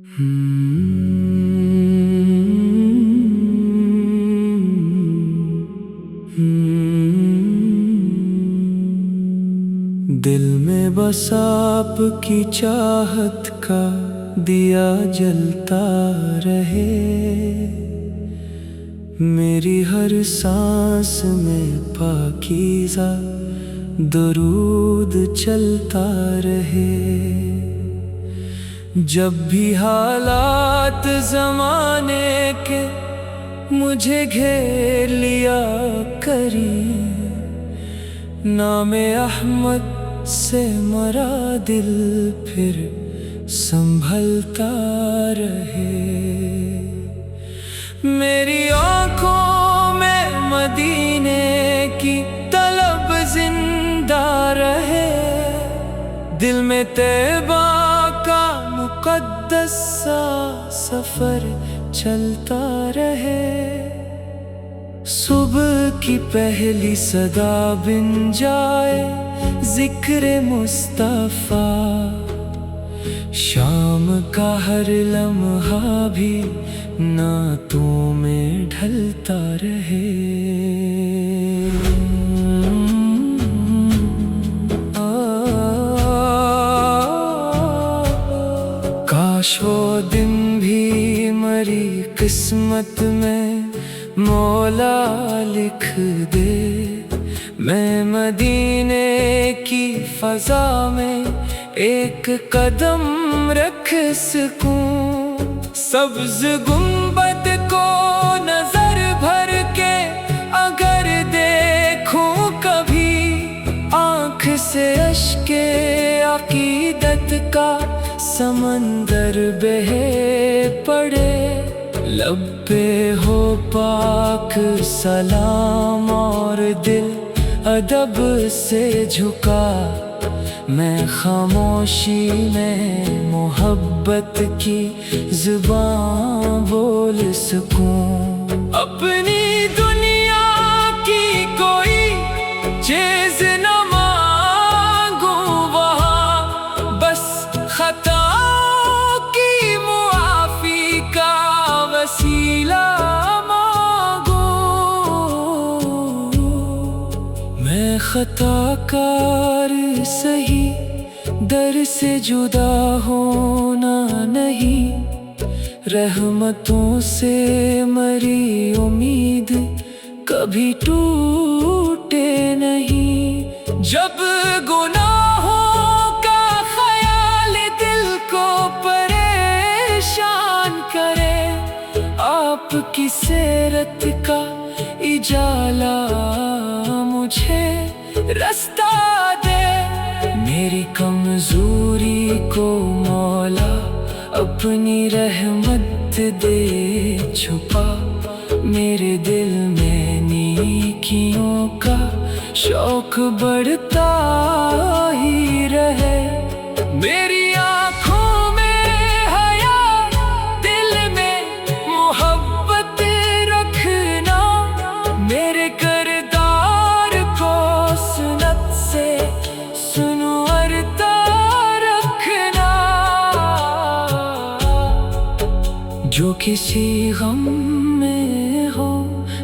دل میں بس آپ کی چاہت کا دیا جلتا رہے، میری ہر سانس میں پاکیزہ درود چلتا رہے۔ جب بھی حالات زمانے کے مجھے گھیر لیا کریں، نام احمد سے مرا دل پھر سنبھلتا رہے۔ میری آنکھوں میں مدینے کی طلب زندہ رہے، دل میں طیبہ کا مقدس سا سفر چلتا رہے۔ صبح کی پہلی صدا بن جائے ذکر مصطفیٰ، شام کا ہر لمحہ بھی نعتوں میں ڈھلتا رہے۔ کاش وہ دن بھی مری قسمت میں مولا لکھ دے، میں مدینے کی فضا میں ایک قدم رکھ سکوں، سبز گنبد کو نظر بھر کے اگر دیکھوں کبھی، آنکھ سے اشک عقیدت کا سمندر بہہ پڑے، لب پہ ہو پاک سلام اور دل ادب سے جھکا، میں خاموشی میں محبت کی زبان بول سکوں۔ اپنی دنیا کی کوئی چیز نہ مانگوں وہاں، بس خطا کی معافی کا وسیلہ مانگوں۔ میں خطا کار سہی، در سے جدا ہونا نہیں، رحمتوں سے مری امید کبھی ٹوٹے نہیں۔ جب گناہوں کا خیال دل کو پریشان کرے، آپ کی سیرت کا اجالا مجھے رستہ دے، میری کمزوری کو مولا اپنی رحمت دے چھپا، میرے دل میں نیکیوں کا شوق بڑھتا ہی رہے۔ میری آنکھوں میں حیا، دل میں محبت رکھنا، میرے کردار کو سنت سے سنورتا رکھنا۔ جو کسی غم میں ہو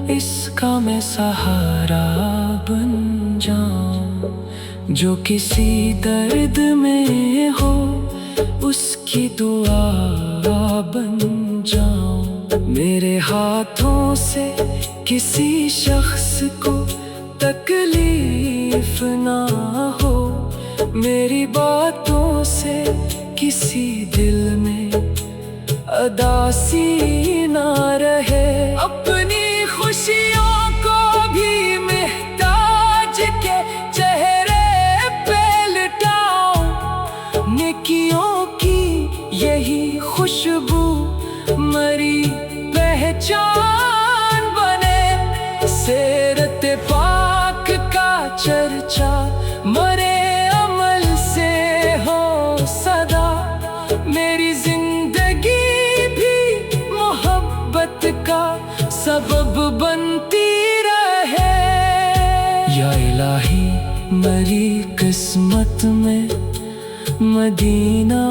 اس کا میں سہارا بن جاؤں، جو کسی درد میں ہو اس کی دعا بن جاؤں، میرے ہاتھوں سے کسی شخص کو تکلیف نہ ہو، میری باتوں سے کسی دل میں اداسی نہ رہے۔ اپنی خوشیوں کو بھی محتاج کے چہرے پہ لٹاؤں، نیکیوں کی یہی خوشبو مری پہچان بنے، سیرت پاک کا چرچا مرے عمل سے ہو صدا، میری زندگی کا سبب بنتی رہے۔ یا الہی مری قسمت میں مدینہ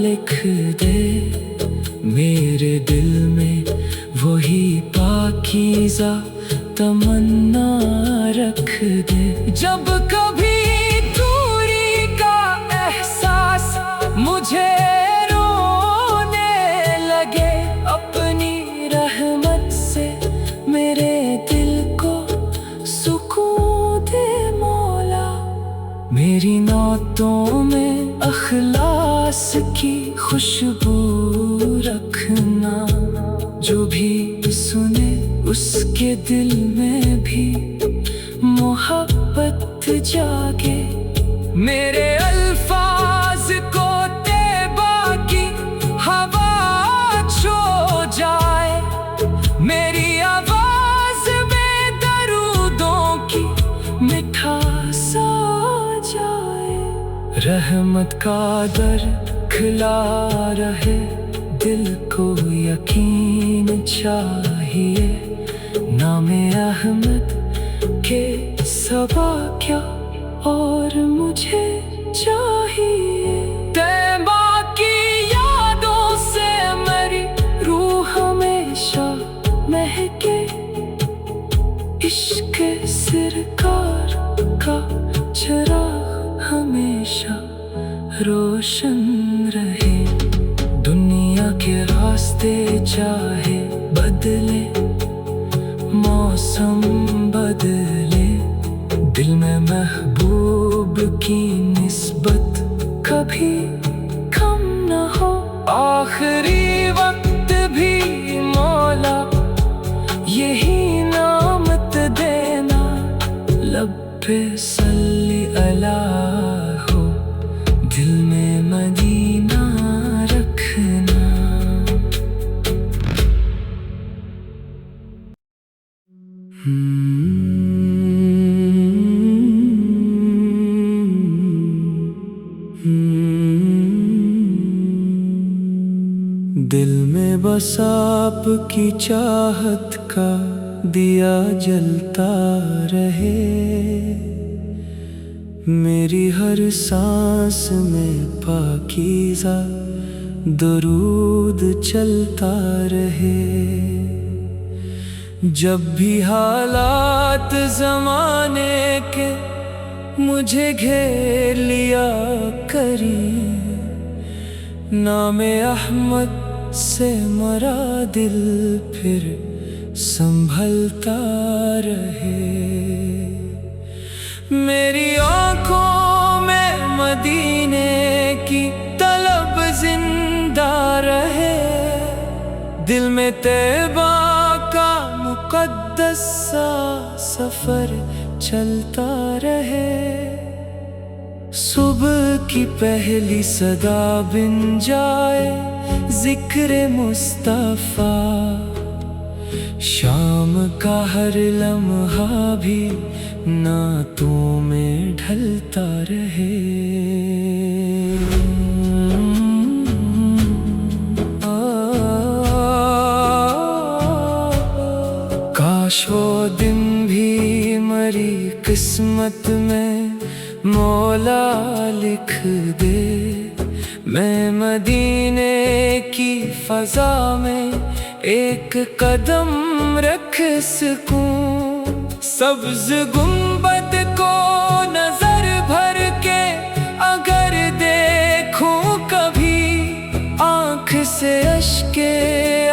لکھ دے، सा तमन्ना रख दे। जब कभी दूरी का एहसास मुझे रोने लगे, अपनी रहमत से मेरे दिल को सुकून दे मौला। मेरी नातों में अखलास की खुशबू रखना, जो भी सुने उसके दिल में भी मोहब्बत जागे। मेरे अल्फाज को तैबा की हवा छो जाए, मेरी आवाज में दरूदों की मिठास आ जाए। रहमत का दर खुला रहे, दिल को यकीन चाहिए। नामे अहमद के सबा क्या और मुझे चाहिए। तैबा की यादों से मेरी रूह हमेशा महके, इश्क सरकार का चराग हमेशा रोशन रहे। दुनिया के रास्ते चाहे बदले, मौसम बदले, दिल में महबूब की निस्बत कभी कम न हो। आखिरी वक्त भी मौला यही नामत देना, लब पे सल्ली अला हो, दिल में मदीना रखना। दिल में बस आपकी चाहत का दिया जलता रहे, मेरी हर सांस में पाकीज़ा दरूद चलता रहे। जब भी हालात ज़माने के मुझे घेर लिया करी, नामे अहमद से मरा दिल फिर संभलता रहे। मेरी आँखों में मदीने की तलब जिंदा रहे, दिल में तैबा का मुक़द्दस सा सफर चलता रहे। सुबह की पहली सदा बिन जाए जिक्र मुस्तफा, शाम का हर लम्हा भी नातों में ढलता रहे। काश वो दिन भी मरी किस्मत में मौला लिख दे, मैं मदीने की फजा में एक कदम रख सकूं। सब्ज गुंबद को नजर भर के अगर देखूं कभी, आँख से अश्के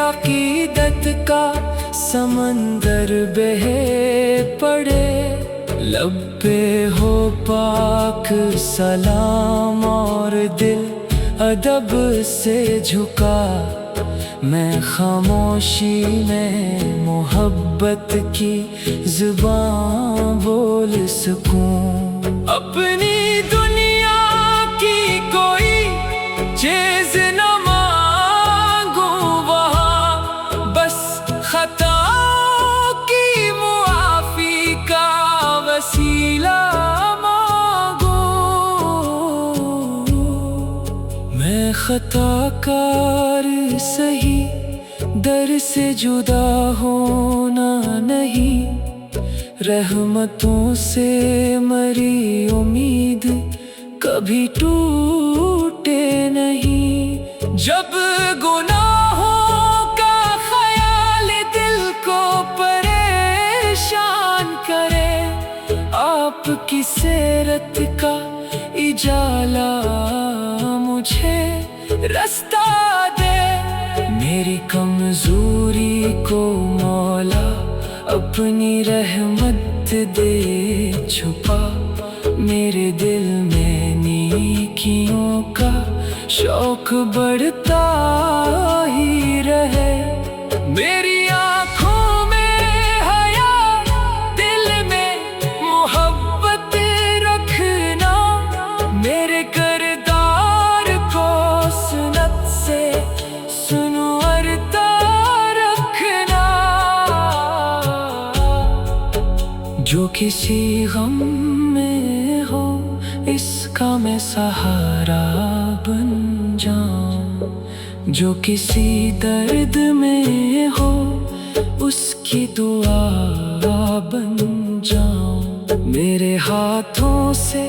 अकीदत का समंदर बहे पड़े। लब पे हो पाक सलाम और दिल अदब से झुका, मैं खामोशी में मोहब्बत की ज़ुबान बोल सकूं। अपनी दुनिया की कोई चीज़ न मांगूं वहाँ, बस खताओं की मुआफ़ी का वसीला मांगूं। मैं खताकार सही, दर से जुदा होना नहीं, रहमतों से मरी उम्मीद कभी टूटे नहीं। जब गुनाहों का ख्याल दिल को परे आपकी सीरत का इजाला मुझे रास्ता दे। मेरी कमजोरी को मौला अपनी रहमत दे छुपा। मेरे दिल में नेकियों का शौक बढ़ता ही रहे। मेरी आँखों में हया, दिल में मोहब्बत रखना। मेरे किरदार को सुन्नत से सुनवरता रखना। जो किसी गम में हो इसका मैं सहारा बन जाऊं। जो किसी दर्द में हो उसकी दुआ बन जाऊं। मेरे हाथों से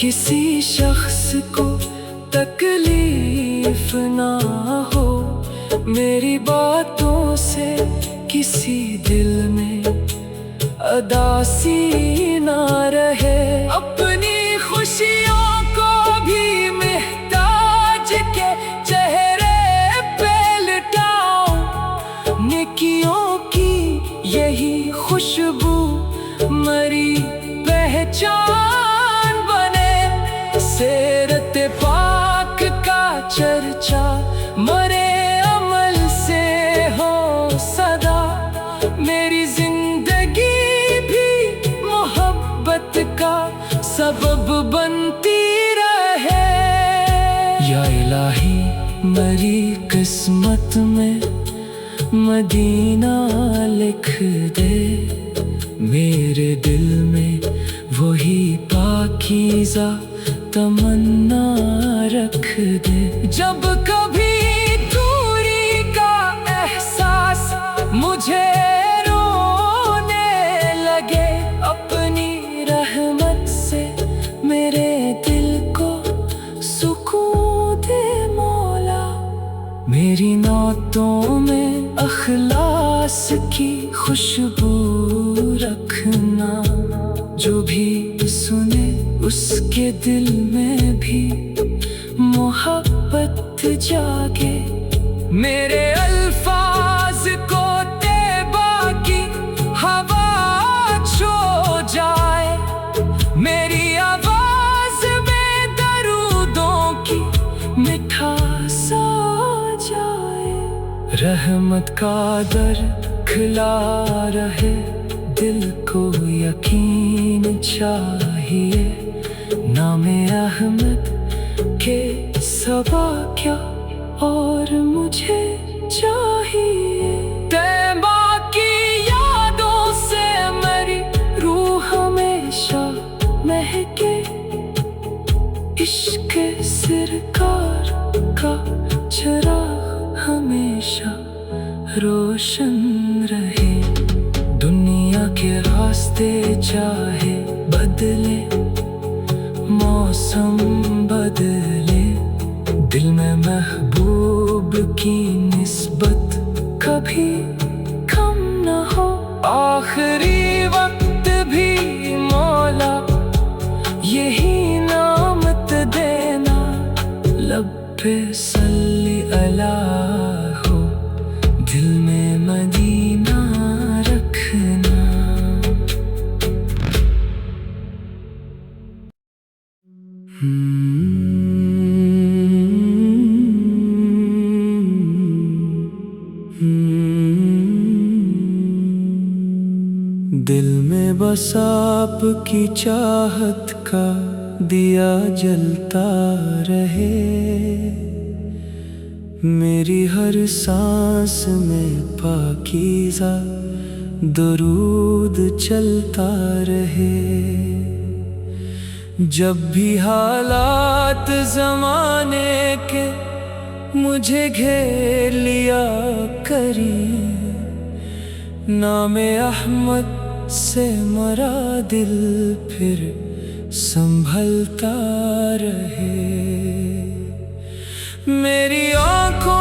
किसी शख्स को तकलीफ ना हो। मेरी बातों से किसी दिल में उदासी ना रहे। अपनी खुशियों को भी महताज के चेहरे पे लुटाऊं। नेकियों की यही खुशबू मरी पहचान बने। सीरत पाक का चर्चा मरे अमल से हो सदा। मेरी जिंदगी का सबब बनती रहे। या इलाही मरी किस्मत में मदीना लिख दे। मेरे दिल में वही पाकीज़ा तमन्ना रख दे। जब कभी दूरी का एहसास मुझे मेरे दिल को सुकून दे मौला। मेरी नातों में अखलास की खुशबू रखना। जो भी सुने उसके दिल में भी मोहब्बत जागे। मेरे अल्फाज को तैबा की हवा छो जाए। मेरी रहमत का दर खुला रहे। दिल को यकीन चाहिए। नामे अहमद के सबा क्या और मुझे चाहिए। तैबा की यादों से मेरी रूह हमेशा महके। इश्क सरकार का चराग हमेशा रोशन रहे। दुनिया के रास्ते चाहे बदले, मौसम बदले, दिल में महबूब की निस्बत कभी कम न हो। आखिरी वक्त भी मौला यही नामत देना। लब पे सल्ली अला हो, दिल में मदीना रखना। दिल में बस आपकी चाहत का दिया जलता रहे। मेरी हर सांस में पाकीज़ा दरूद चलता रहे। जब भी हालात ज़माने के मुझे घेर लिया करिए, नामे अहमद से मरा दिल फिर संभलता रहे। मेरी आँखों